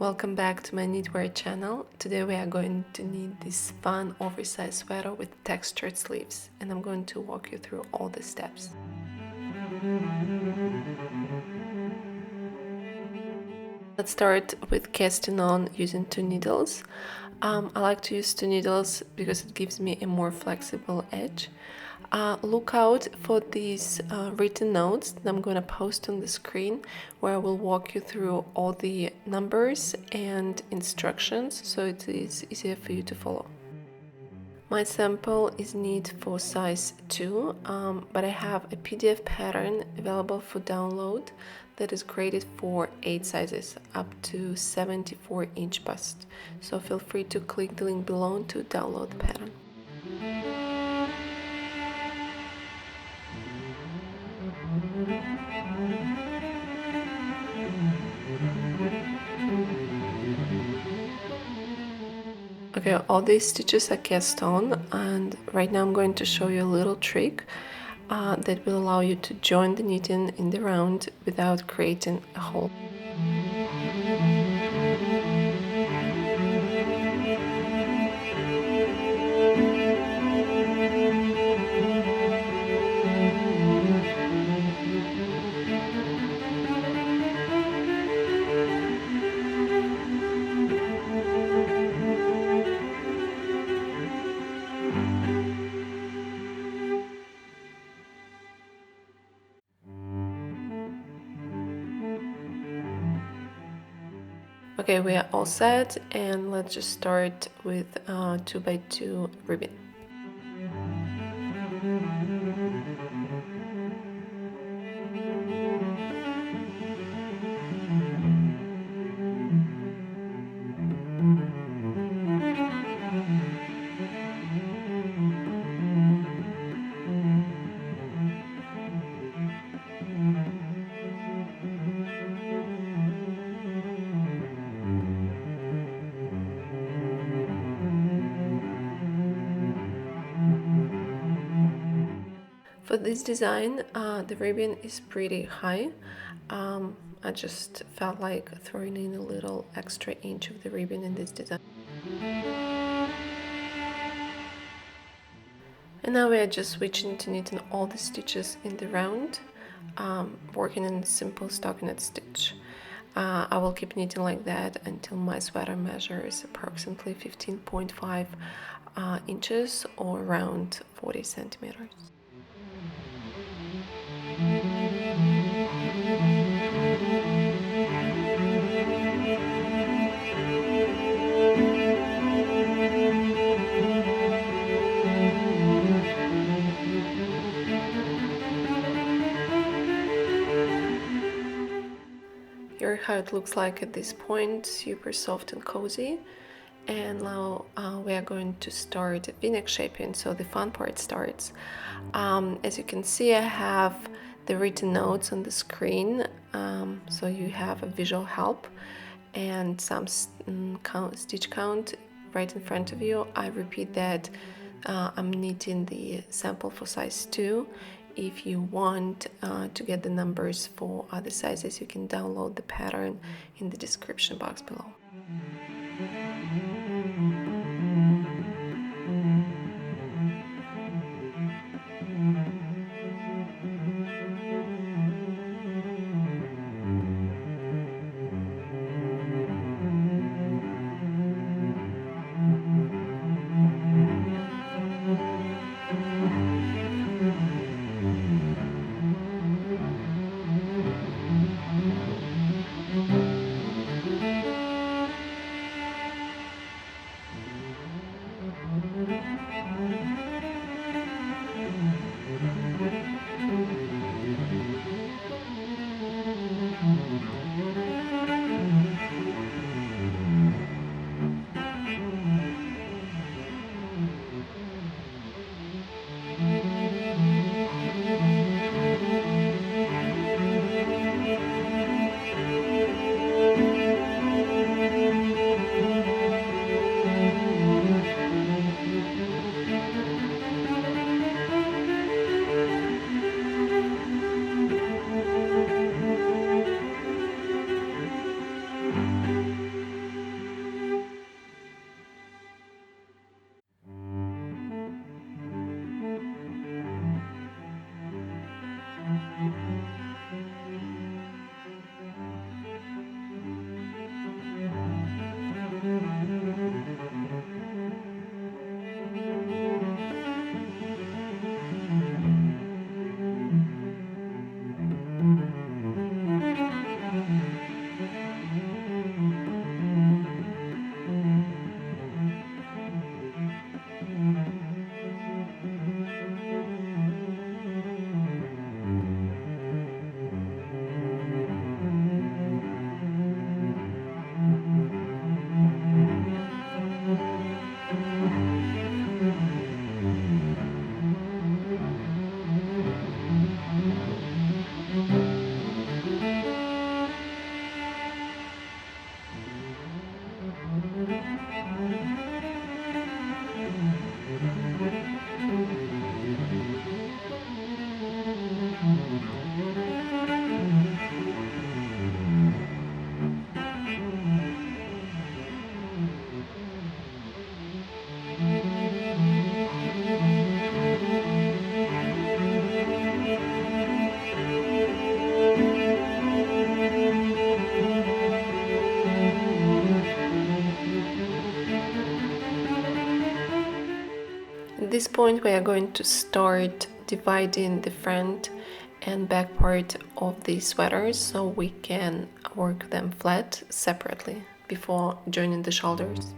Welcome back to my knitwear channel. Today we are going to knit this fun oversized sweater with textured sleeves, and I'm going to walk you through all the steps. Let's start with casting on using 2 needles. I like to use 2 needles because it gives me a more flexible edge. Look out for these written notes that I'm going to post on the screen, where I will walk you through all the numbers and instructions so it is easier for you to follow. My sample is knit for size 2, but I have a PDF pattern available for download that is graded for 8 sizes up to 74-inch bust. So feel free to click the link below to download the pattern. Okay, all these stitches are cast on, and right now I'm going to show you a little trick that will allow you to join the knitting in the round without creating a hole. Okay, we are all set, and let's just start with 2x2 ribbon. For this design, the ribbon is pretty high. I just felt like throwing in a little extra inch of the ribbon in this design. And now we are just switching to knitting all the stitches in the round, working in a simple stockinette stitch. I will keep knitting like that until my sweater measures approximately 15.5 inches or around 40 centimeters. Here how it looks like at this point, super soft and cozy. And now we are going to start V-neck shaping, so the fun part starts. As you can see, I have the written notes on the screen, so you have a visual help and some stitch count right in front of you. I repeat that I'm knitting the sample for size 2. If you want to get the numbers for other sizes, you can download the pattern in the description box below. At this point, we are going to start dividing the front and back part of the sweaters so we can work them flat separately before joining the shoulders.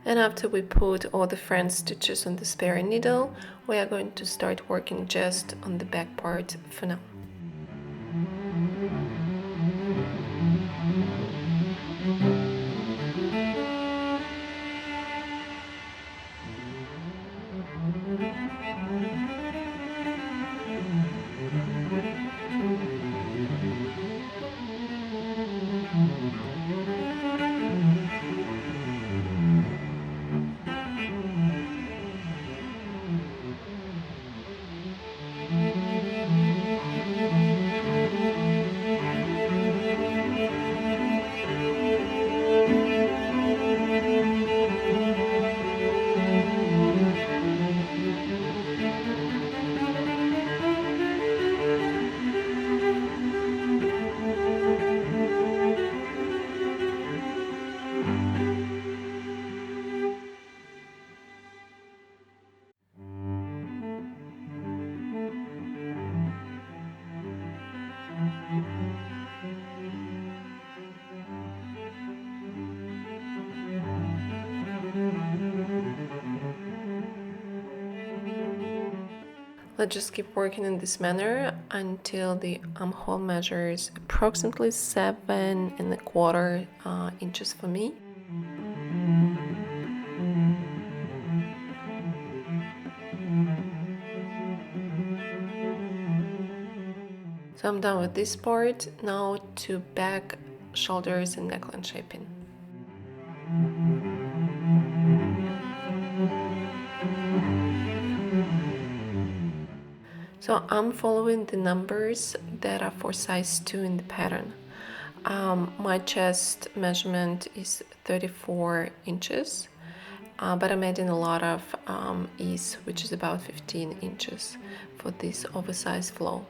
And after we put all the front stitches on the spare needle, we are going to start working just on the back part for now. Let's just keep working in this manner until the armhole measures approximately 7¼ inches for me. So I'm done with this part. Now to back, shoulders and neckline shaping. So I'm following the numbers that are for size 2 in the pattern. My chest measurement is 34 inches, but I'm adding a lot of ease, which is about 15 inches for this oversized flow.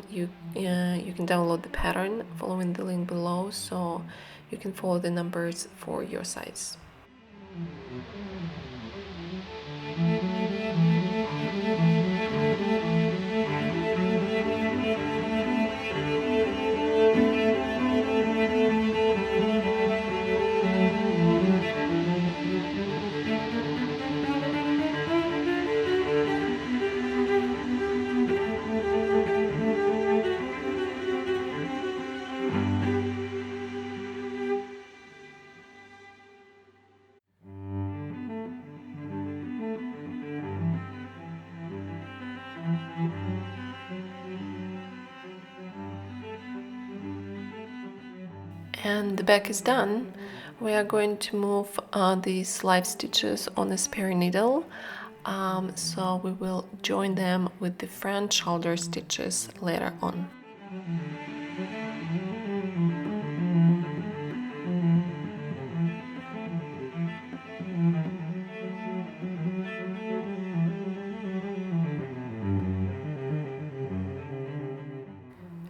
You can download the pattern following the link below, so you can follow the numbers for your size. And the back is done. We are going to move these live stitches on a spare needle, so we will join them with the front shoulder stitches later on.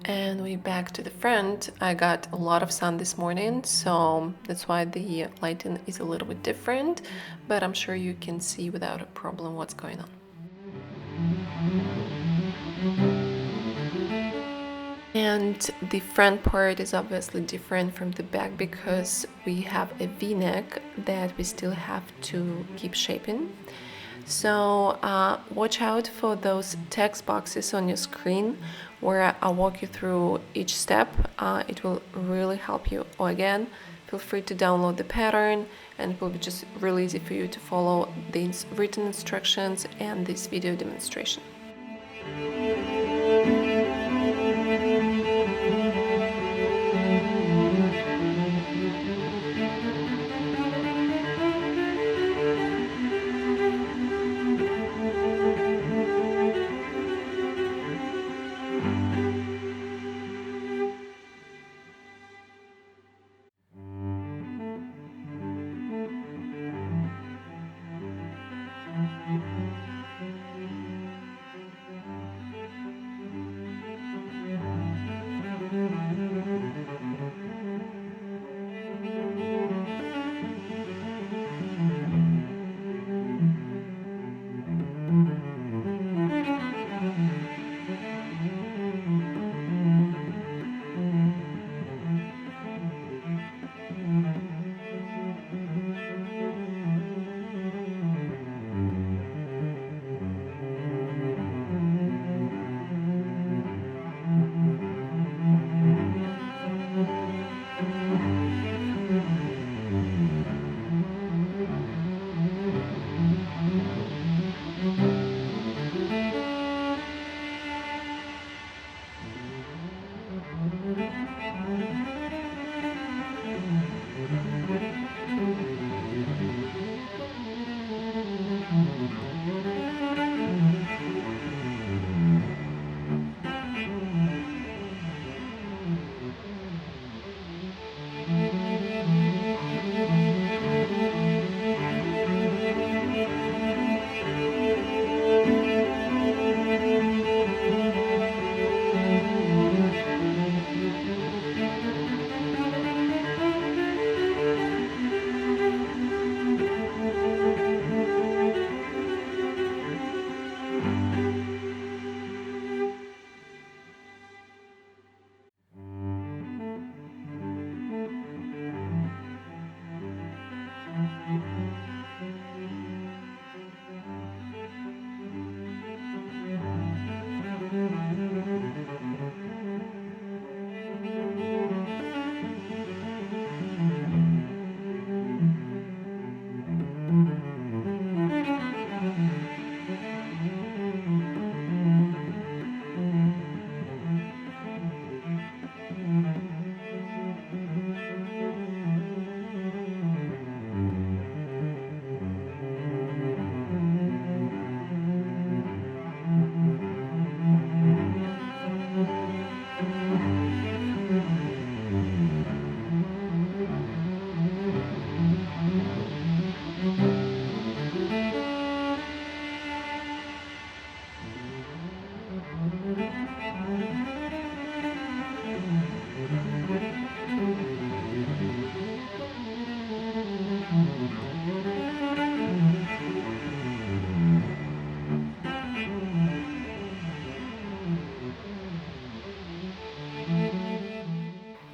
And we back to the front. I got a lot of sun this morning, so that's why the lighting is a little bit different, but I'm sure you can see without a problem what's going on. And the front part is obviously different from the back because we have a V-neck that we still have to keep shaping. So watch out for those text boxes on your screen where I'll walk you through each step. It will really help you. Or again, feel free to download the pattern, and it will be just really easy for you to follow the written instructions and this video demonstration.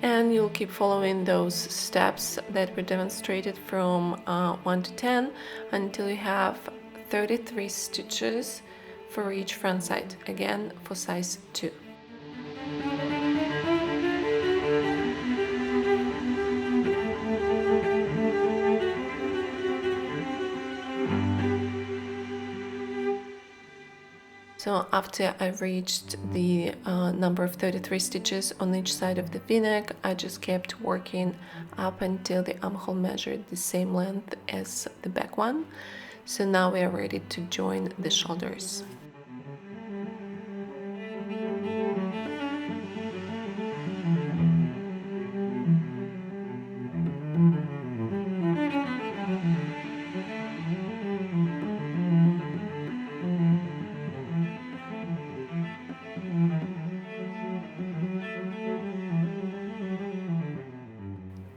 And you'll keep following those steps that were demonstrated from 1 to 10 until you have 33 stitches for each front side, again for size 2. So after I reached the number of 33 stitches on each side of the v-neck, I just kept working up until the armhole measured the same length as the back one. So now we are ready to join the shoulders.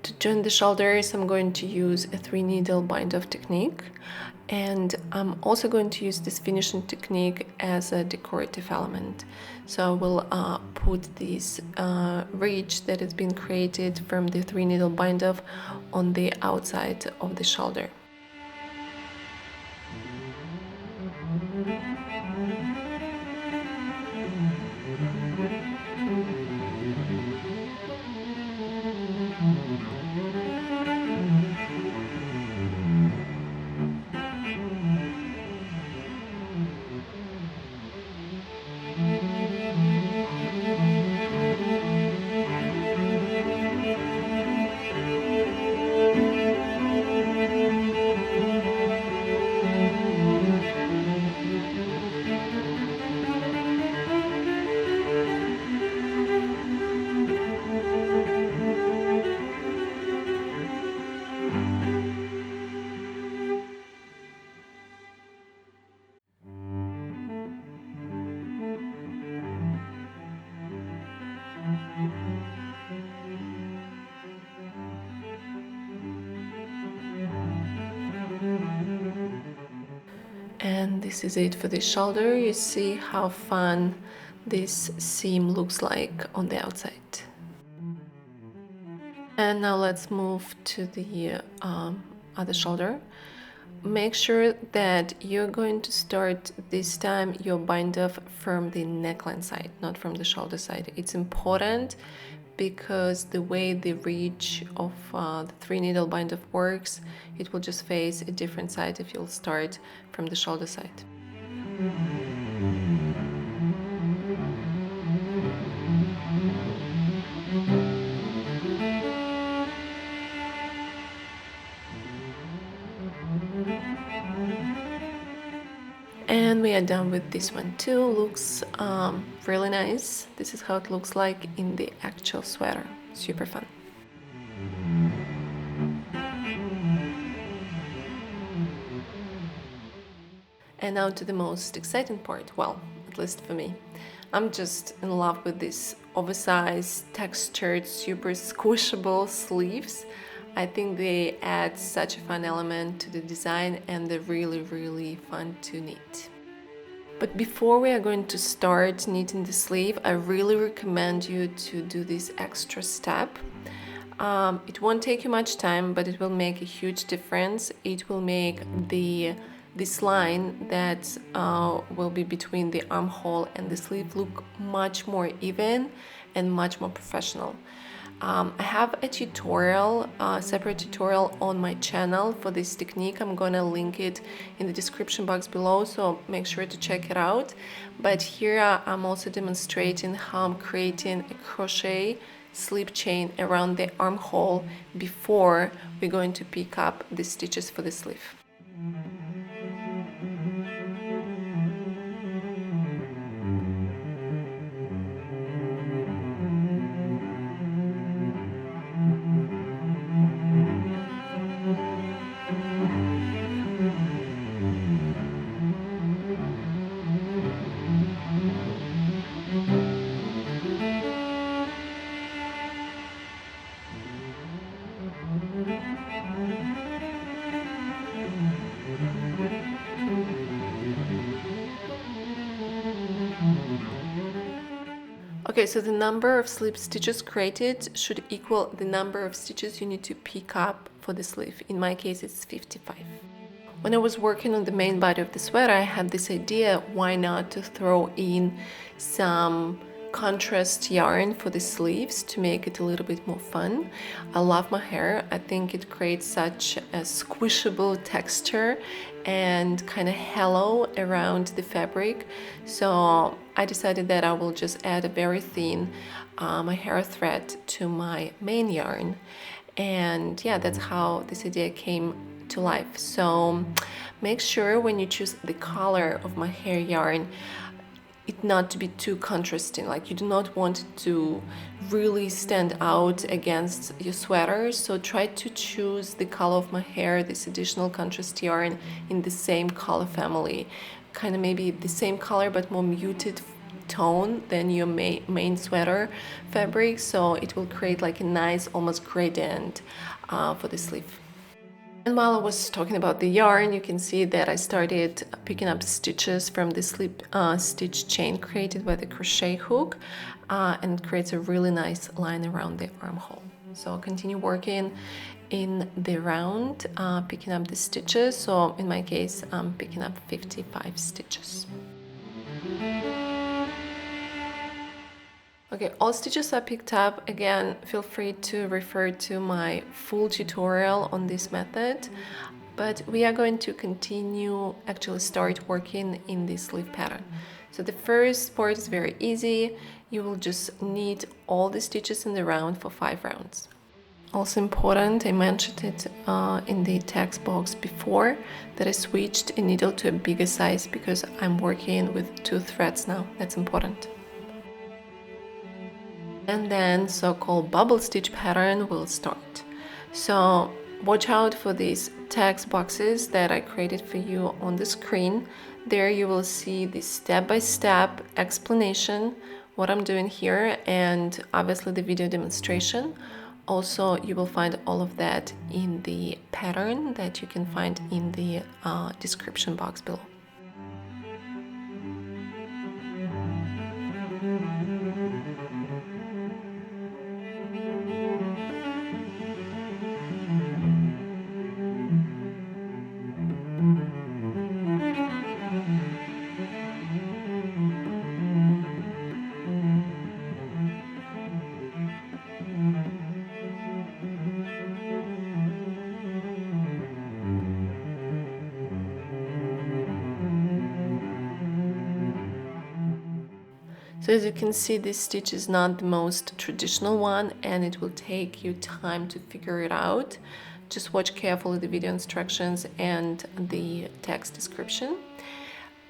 To join the shoulders, I'm going to use a 3-needle bind-off technique, and I'm also going to use this finishing technique as a decorative element. So I will put this ridge that has been created from the 3-needle bind-off on the outside of the shoulder. And this is it for the shoulder. You see how fun this seam looks like on the outside. And now let's move to the other shoulder. Make sure that you're going to start this time your bind off from the neckline side, not from the shoulder side. It's important because the way the ridge of the 3-needle bind off works, it will just face a different side if you'll start from the shoulder side. And we are done with this one too. Looks really nice. This is how it looks like in the actual sweater. Super fun. And now to the most exciting part, well, at least for me. I'm just in love with these oversized, textured, super squishable sleeves. I think they add such a fun element to the design and they're really, really fun to knit. But before we are going to start knitting the sleeve, I really recommend you to do this extra step. It won't take you much time, but it will make a huge difference. It will make this line that will be between the armhole and the sleeve look much more even and much more professional. I have a tutorial, separate tutorial on my channel for this technique. I'm gonna link it in the description box below, so make sure to check it out. But here I'm also demonstrating how I'm creating a crochet slip chain around the armhole before we're going to pick up the stitches for the sleeve. Okay, so the number of slip stitches created should equal the number of stitches you need to pick up for the sleeve. In my case, it's 55. When I was working on the main body of the sweater, I had this idea, why not to throw in some contrast yarn for the sleeves to make it a little bit more fun. I love mohair. I think it creates such a squishable texture and kind of halo around the fabric. So I decided that I will just add a very thin mohair thread to my main yarn. And yeah, that's how this idea came to life. So make sure when you choose the color of mohair yarn, it not to be too contrasting. Like, you do not want it to really stand out against your sweater, so try to choose the color of mohair, this additional contrast yarn, in the same color family, kind of maybe the same color but more muted tone than your main sweater fabric, so it will create like a nice almost gradient for the sleeve. And while I was talking about the yarn, you can see that I started picking up stitches from the slip stitch chain created by the crochet hook, and it creates a really nice line around the armhole. So I'll continue working in the round, picking up the stitches. So in my case, I'm picking up 55 stitches. Okay, all stitches are picked up. Again, feel free to refer to my full tutorial on this method, but we are going to actually start working in this sleeve pattern. So the first part is very easy. You will just need all the stitches in the round for 5 rounds. Also important, I mentioned it in the text box before, that I switched a needle to a bigger size because I'm working with 2 threads now. That's important. And then so-called bubble stitch pattern will start. So watch out for these text boxes that I created for you on the screen. There you will see the step-by-step explanation, what I'm doing here, and obviously the video demonstration. Also, you will find all of that in the pattern that you can find in the description box below. So as you can see, this stitch is not the most traditional one, and it will take you time to figure it out. Just watch carefully the video instructions and the text description.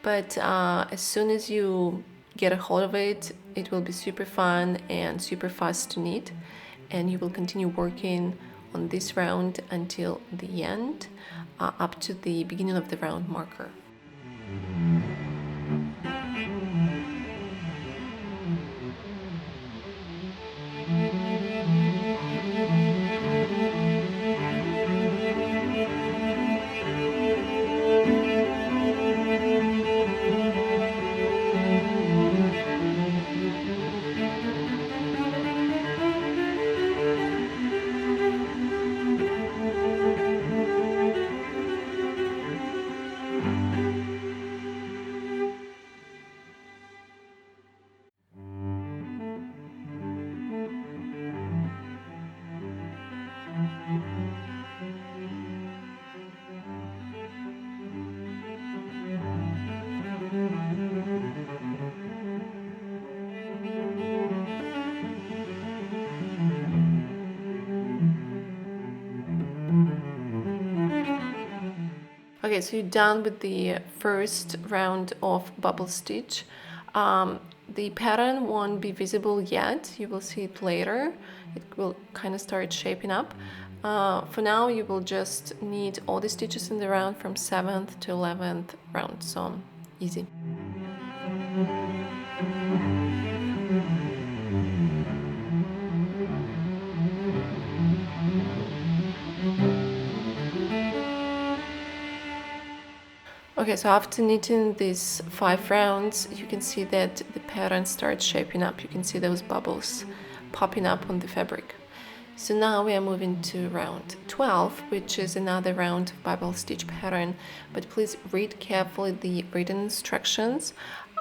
But as soon as you get a hold of it, it will be super fun and super fast to knit, and you will continue working on this round until the end, up to the beginning of the round marker. Okay, so you're done with the first round of bubble stitch. The pattern won't be visible yet. You will see it later. It will kind of start shaping up. For now, you will just need all the stitches in the round from 7th to 11th round, so easy. Okay, so after knitting these 5 rounds, you can see that the pattern starts shaping up. You can see those bubbles popping up on the fabric. So now we are moving to round 12, which is another round of bubble stitch pattern, but please read carefully the written instructions.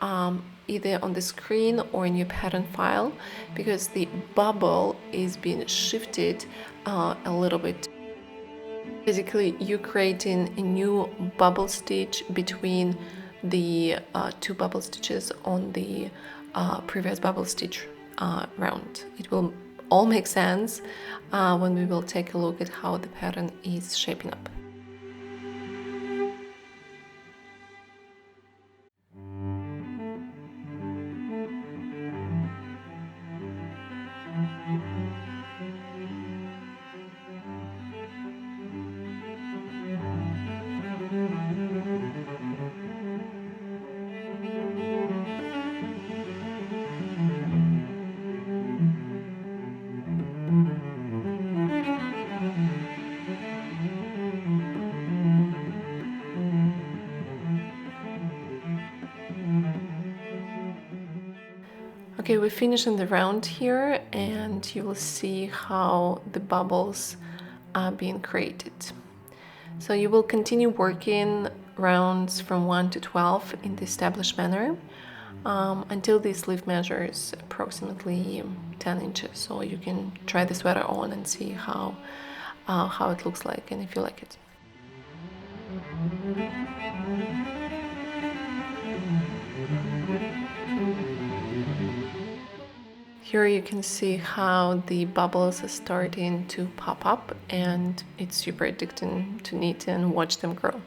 either on the screen or in your pattern file, because the bubble is being shifted a little bit. Basically, you're creating a new bubble stitch between the two bubble stitches on the previous bubble stitch round. It will all make sense when we will take a look at how the pattern is shaping up. Okay, we're finishing the round here, and you will see how the bubbles are being created. So you will continue working rounds from 1 to 12 in the established manner until the sleeve measures approximately 10 inches. So you can try the sweater on and see how it looks like and if you like it. Here you can see how the bubbles are starting to pop up, and it's super addicting to knit and watch them grow.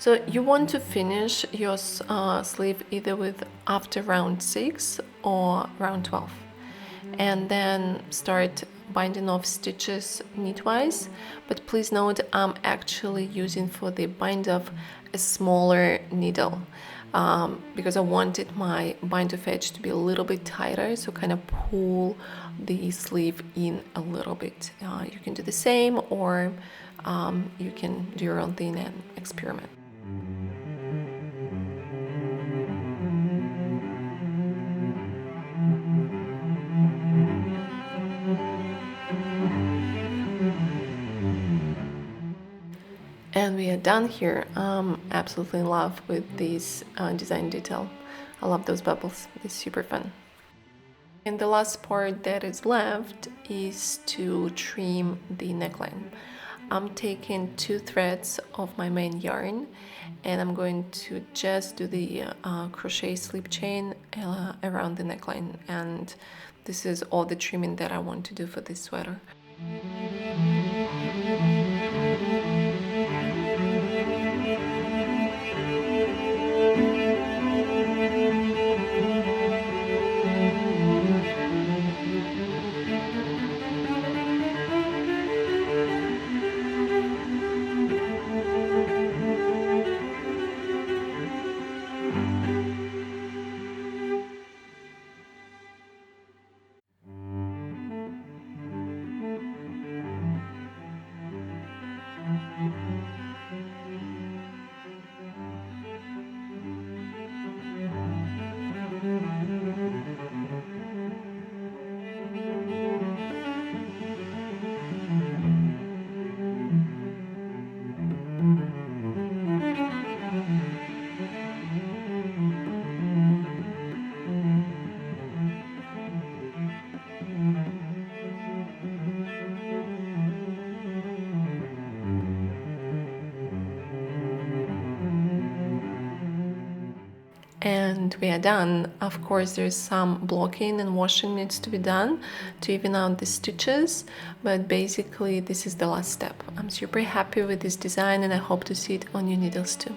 So you want to finish your sleeve either with after round 6 or round 12, and then start binding off stitches knitwise. But please note, I'm actually using for the bind off a smaller needle because I wanted my bind off edge to be a little bit tighter, so kind of pull the sleeve in a little bit. You can do the same, or you can do your own thing and experiment. And we are done here. I'm absolutely in love with this design detail. I love those bubbles. It's super fun. And the last part that is left is to trim the neckline. I'm taking 2 threads of my main yarn, and I'm going to just do the crochet slip chain around the neckline. And this is all the trimming that I want to do for this sweater. And we are done. Of course, there's some blocking and washing needs to be done to even out the stitches, but basically this is the last step. I'm super happy with this design, and I hope to see it on your needles too.